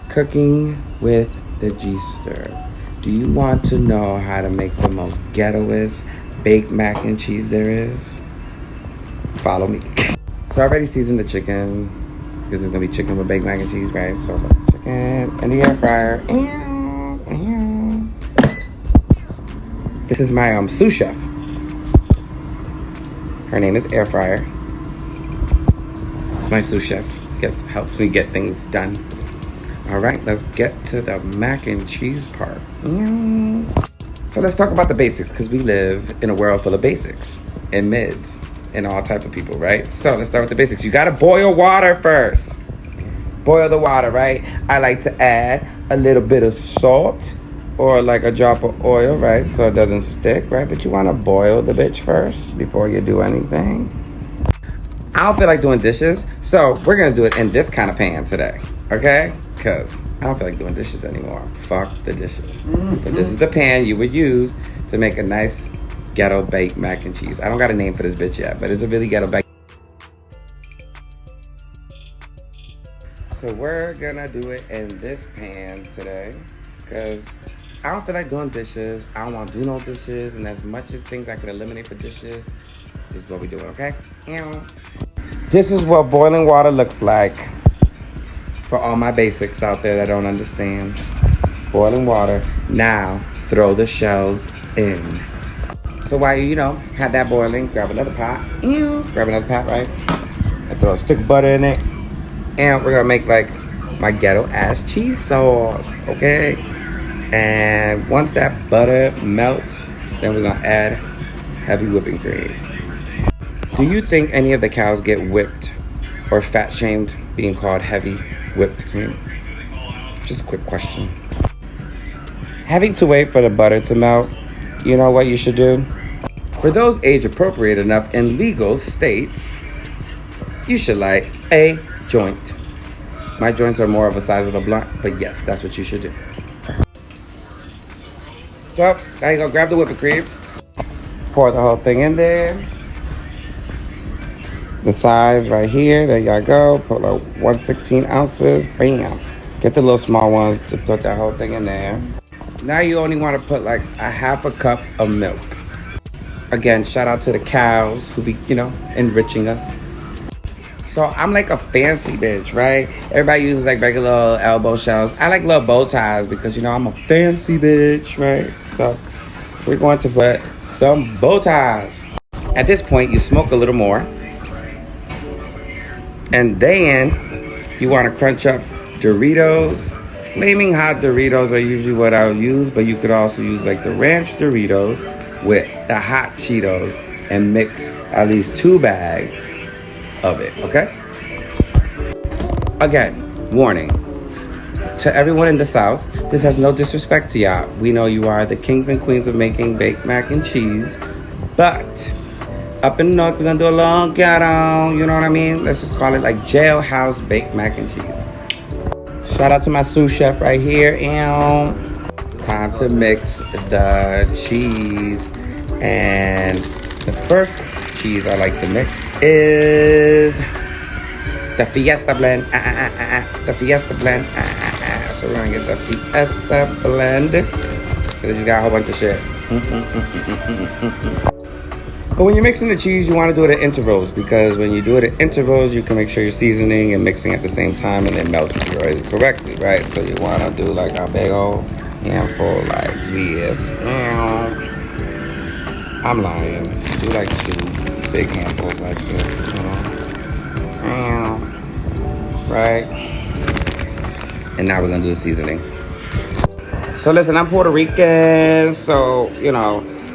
Cooking with the G-Stir. Do you want to know how to make the most ghettoest baked mac and cheese there is? Follow me. So I already seasoned the chicken because it's gonna be chicken with baked mac and cheese, right? So chicken in the air fryer. This is my sous chef. Her name is Air Fryer. It's my sous chef. Guess helps me get things done. All right, let's get to the mac and cheese part. So let's talk about the basics because we live in a world full of basics and mids and all type of people, right? So let's start with the basics. You gotta boil water first. Boil the water, right? I like to add a little bit of salt or like a drop of oil, right? So it doesn't stick, right? But you wanna boil the bitch first before you do anything. I don't feel like doing dishes, so we're gonna do it in this kind of pan today, okay? Because I don't feel like doing dishes anymore. Fuck the dishes. But this is the pan you would use to make a nice ghetto baked mac and cheese. I don't got a name for this bitch yet, but it's a really ghetto baked. So we're gonna do it in this pan today because I don't feel like doing dishes. I don't want to do no dishes, and as much as things I could eliminate for dishes, this is what we're doing, okay? This is what boiling water looks like for all my basics out there that don't understand. Boiling water. Now, throw the shells in. So while you have that boiling, grab another pot. Grab another pot, right? And throw a stick of butter in it. And we're gonna make like my ghetto ass cheese sauce, okay? And once that butter melts, then we're gonna add heavy whipping cream. Do you think any of the cows get whipped or fat shamed being called heavy whipped cream? Just a quick question. Having to wait for the butter to melt, you know what you should do? For those age appropriate enough in legal states, you should light a joint. My joints are more of a size of a blunt, but yes, that's what you should do. So, now you go grab the whipping cream. Pour the whole thing in there. The size right here, there y'all go. Put like 1/16 ounces, bam. Get the little small ones to put that whole thing in there. Now you only want to put like a half a cup of milk. Again, shout out to the cows who be, enriching us. So I'm like a fancy bitch, right? Everybody uses like regular little elbow shells. I like little bow ties because, I'm a fancy bitch, right? So we're going to put some bow ties. At this point, you smoke a little more. And then you want to crunch up Doritos. Flaming hot Doritos are usually what I'll use, but you could also use like the ranch Doritos with the hot Cheetos and mix at least 2 bags of it, okay? Again, warning to everyone in the South, this has no disrespect to y'all. We know you are the kings and queens of making baked mac and cheese, but up in the North, we're gonna do a long ghetto, you know what I mean? Let's just call it like jailhouse baked mac and cheese. Shout out to my sous chef right here, and time to mix the cheese. And the first cheese I like to mix is the Fiesta blend. The Fiesta blend. So we're gonna get the Fiesta blend. Cause it just got a whole bunch of shit. But when you're mixing the cheese, you want to do it at intervals because when you do it at intervals, you can make sure you're seasoning and mixing at the same time and it melts really correctly, right? So you want to do like a big old handful like this. I'm lying. Do like 2 big handfuls like this, right? And now we're gonna do the seasoning. So listen, I'm Puerto Rican, so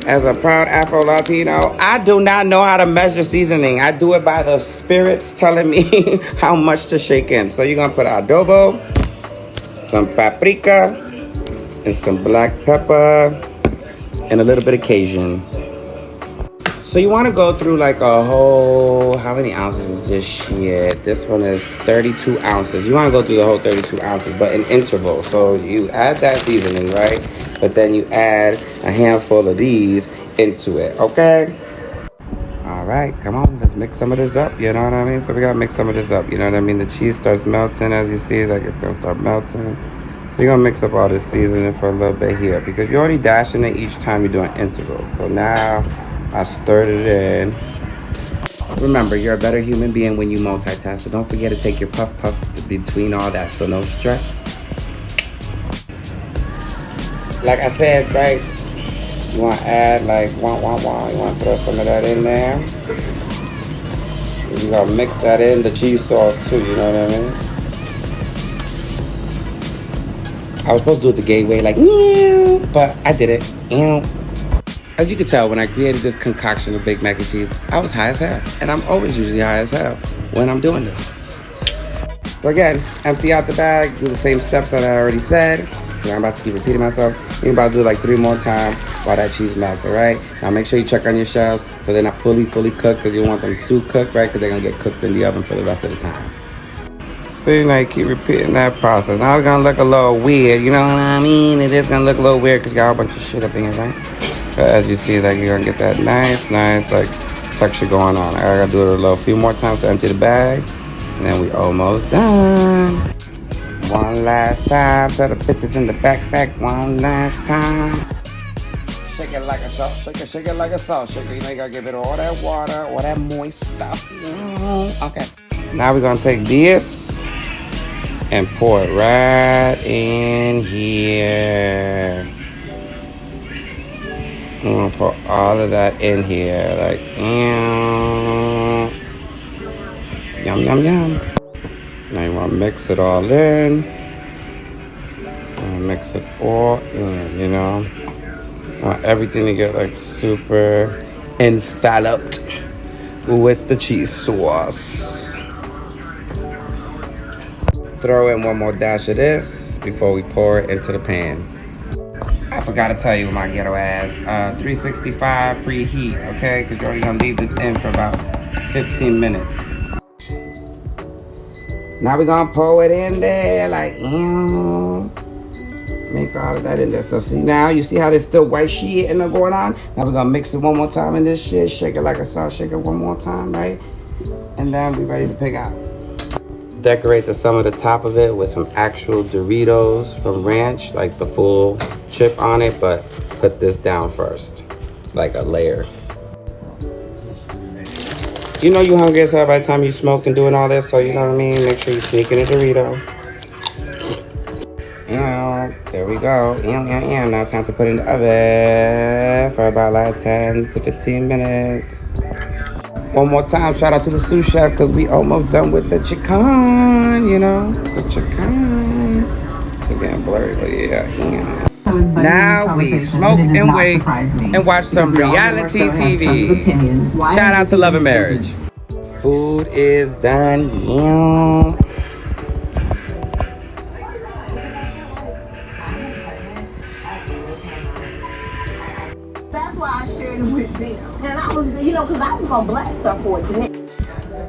as a proud Afro-Latino, I do not know how to measure seasoning. I do it by the spirits telling me how much to shake in. So you're gonna put adobo, some paprika, and some black pepper, and a little bit of Cajun. So you want to go through like a whole, how many ounces is this shit? This one is 32 ounces. You want to go through the whole 32 ounces, but in intervals. So you add that seasoning, right? But then you add a handful of these into it, okay? All All right, come on, let's mix some of this up. You know what I mean? So we gotta mix some of this up. You know what I mean? The cheese starts melting as you see, like it's gonna start melting. So you're gonna mix up all this seasoning for a little bit here because you're only dashing it each time you're doing integrals. So now I stirred it in. Remember, you're a better human being when you multitask. So don't forget to take your puff between all that. So no stress. Like I said, right? You want to add like You want to throw some of that in there. You got to mix that in the cheese sauce too. You know what I mean? I was supposed to do it the gay way, like, but I did it. As you can tell, when I created this concoction of baked mac and cheese, I was high as hell. And I'm always usually high as hell when I'm doing this. So again, empty out the bag, do the same steps that I already said. I'm about to keep repeating myself. You're about to do it like 3 more times while that cheese melts, all right? Now make sure you check on your shells so they're not fully cooked because you want them too cooked, right? Because they're going to get cooked in the oven for the rest of the time. See, now you keep repeating that process. Now it's gonna look a little weird, you know what I mean? It is gonna look a little weird because you got a bunch of shit up in here, right? But as you see, like, you're gonna get that nice, like, texture going on. I gotta do it a few more times to empty the bag. And then we almost done. One last time, tell the bitches in the backpack, one last time. Shake it like a salt, shake it like a salt shaker. You know, you gotta give it all that water, all that moist stuff. Okay. Now we're gonna take this and pour it right in here. I'm gonna put all of that in here, like, yum, yum, yum. Now you wanna mix it all in. Mix it all in, you know. I want everything to get like super enveloped with the cheese sauce. Throw in one more dash of this before we pour it into the pan. I forgot to tell you my ghetto ass. 365 preheat, okay? Because you're only going to leave this in for about 15 minutes. Now we're going to pour it in there like, make all of that in there. So see now, you see how there's still white shit in there going on? Now we're going to mix it one more time in this shit. Shake it like a salt shaker one more time, right? And then we're ready to pick out. Decorate some of the top of it with some actual Doritos from Ranch, like the full chip on it, but put this down first, like a layer. You know you hungry as hell by the time you smoke and doing all this, so you know what I mean? Make sure you sneak in a Dorito. There we go. Now time to put it in the oven for about like 10 to 15 minutes. One more time, shout out to the sous chef because we almost done with the chicken, you know? The chicken. It's getting blurry, but yeah. Now we smoke and wait and watch some reality TV. Shout out to Love and Marriage. Food is done. That's why I shared it with them. And I was, because I was going to blast stuff for it.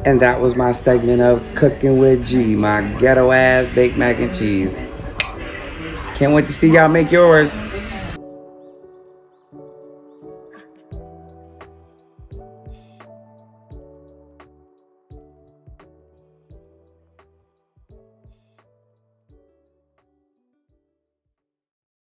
And that was my segment of Cooking with G, my ghetto ass baked mac and cheese. Can't wait to see y'all make yours.